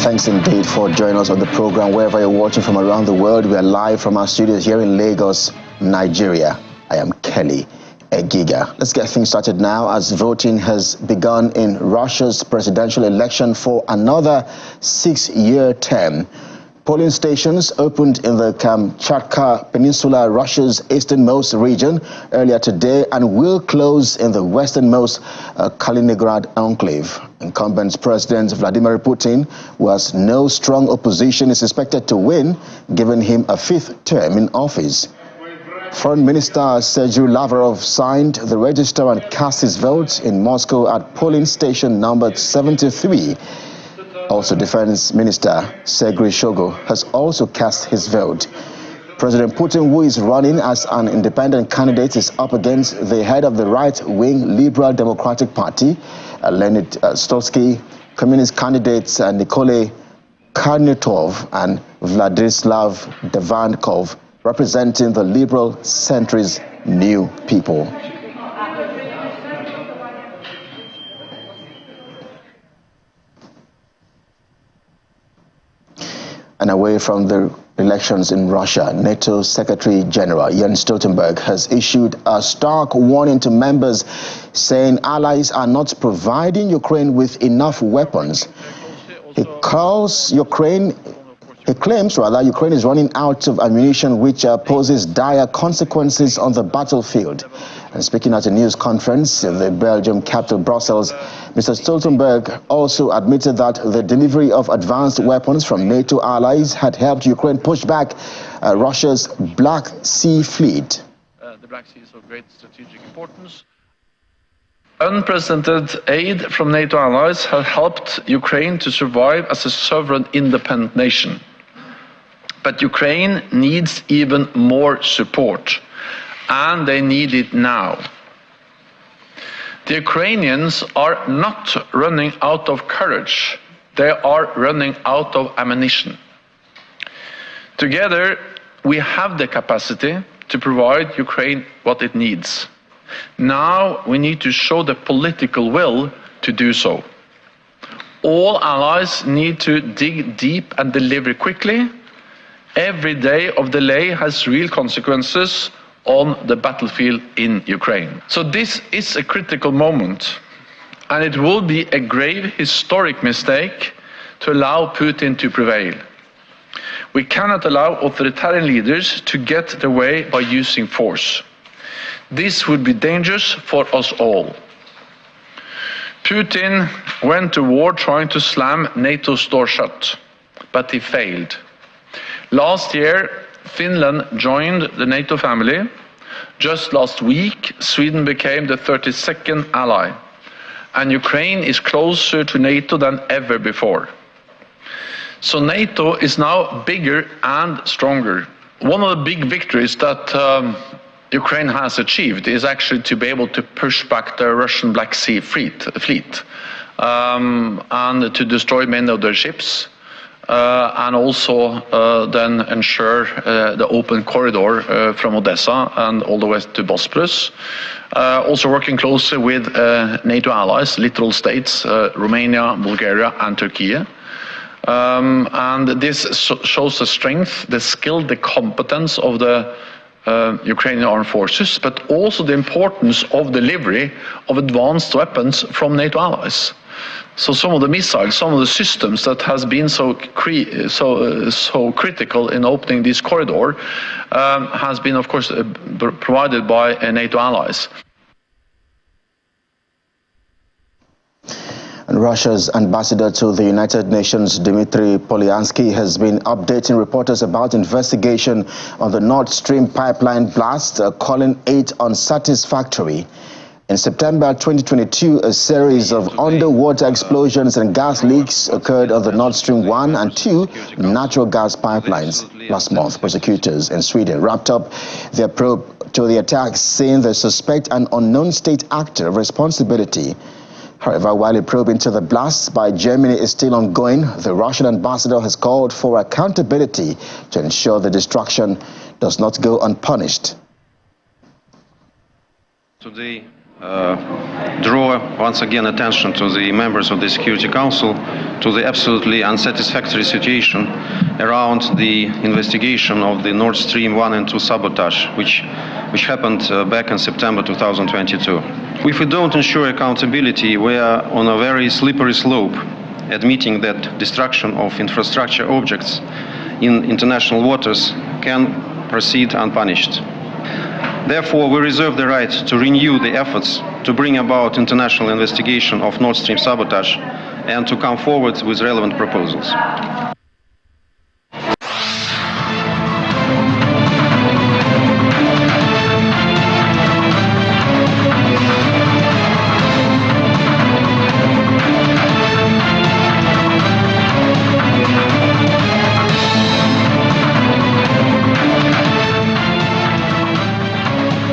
Thanks indeed for joining us on the program. Wherever you're watching from around the world, we are live from our studios here in Lagos, Nigeria. I am Kelly Egiga. Let's get things started now as voting has begun in Russia's presidential election for another 6-year term. Polling stations opened in the Kamchatka Peninsula, Russia's easternmost region, earlier today and will close in the westernmost Kaliningrad enclave. Incumbent President Vladimir Putin, who has no strong opposition, is expected to win, giving him a 5th term in office. Foreign Minister Sergei Lavrov signed the register and cast his vote in Moscow at polling station number 73. Also, Defense Minister Sergei Shoigu has also cast his vote. President Putin, who is running as an independent candidate, is up against the head of the right-wing Liberal Democratic Party, Leonid Slutsky, communist candidates Nikolai Karnatov and Vladislav Devankov, representing the liberal centrist New People. And away from the elections in Russia, NATO Secretary General Jens Stoltenberg has issued a stark warning to members, saying allies are not providing Ukraine with enough weapons. He claims Ukraine is running out of ammunition, which poses dire consequences on the battlefield. And speaking at a news conference in the Belgium capital Brussels, Mr. Stoltenberg also admitted that the delivery of advanced weapons from NATO allies had helped Ukraine push back Russia's Black Sea fleet. The Black Sea is of great strategic importance. Unprecedented aid from NATO allies has helped Ukraine to survive as a sovereign, independent nation. But Ukraine needs even more support, and they need it now. The Ukrainians are not running out of courage, they are running out of ammunition. Together, we have the capacity to provide Ukraine what it needs. Now we need to show the political will to do so. All allies need to dig deep and deliver quickly. Every day of delay has real consequences on the battlefield in Ukraine. So this is a critical moment, and it will be a grave historic mistake to allow Putin to prevail. We cannot allow authoritarian leaders to get their way by using force. This would be dangerous for us all. Putin went to war trying to slam NATO's door shut, but he failed. Last year, Finland joined the NATO family. Just last week, Sweden became the 32nd ally, and Ukraine is closer to NATO than ever before. So NATO is now bigger and stronger. One of the big victories that Ukraine has achieved is actually to be able to push back the Russian Black Sea fleet and to destroy many of their ships. And also then ensure the open corridor from Odessa and all the way to Bosporus. Also working closely with NATO allies, littoral states, Romania, Bulgaria and Turkey. And this shows the strength, the skill, the competence of the Ukrainian armed forces, but also the importance of delivery of advanced weapons from NATO allies. So some of the missiles, some of the systems that has been so critical in opening this corridor has been, of course, provided by NATO allies. And Russia's ambassador to the United Nations, Dmitry Polyansky, has been updating reporters about investigation on the Nord Stream pipeline blast, calling it unsatisfactory. In September 2022, a series of underwater explosions and gas leaks occurred on the Nord Stream 1 and 2 natural gas pipelines. Last month, prosecutors in Sweden wrapped up their probe to the attacks, saying they suspect an unknown state actor of responsibility. However, while a probe into the blasts by Germany is still ongoing, the Russian ambassador has called for accountability to ensure the destruction does not go unpunished. Today, Draw once again attention to the members of the Security Council to the absolutely unsatisfactory situation around the investigation of the Nord Stream 1 and 2 sabotage, which happened back in September 2022. If we don't ensure accountability, we are on a very slippery slope, admitting that destruction of infrastructure objects in international waters can proceed unpunished. Therefore, we reserve the right to renew the efforts to bring about international investigation of Nord Stream sabotage and to come forward with relevant proposals.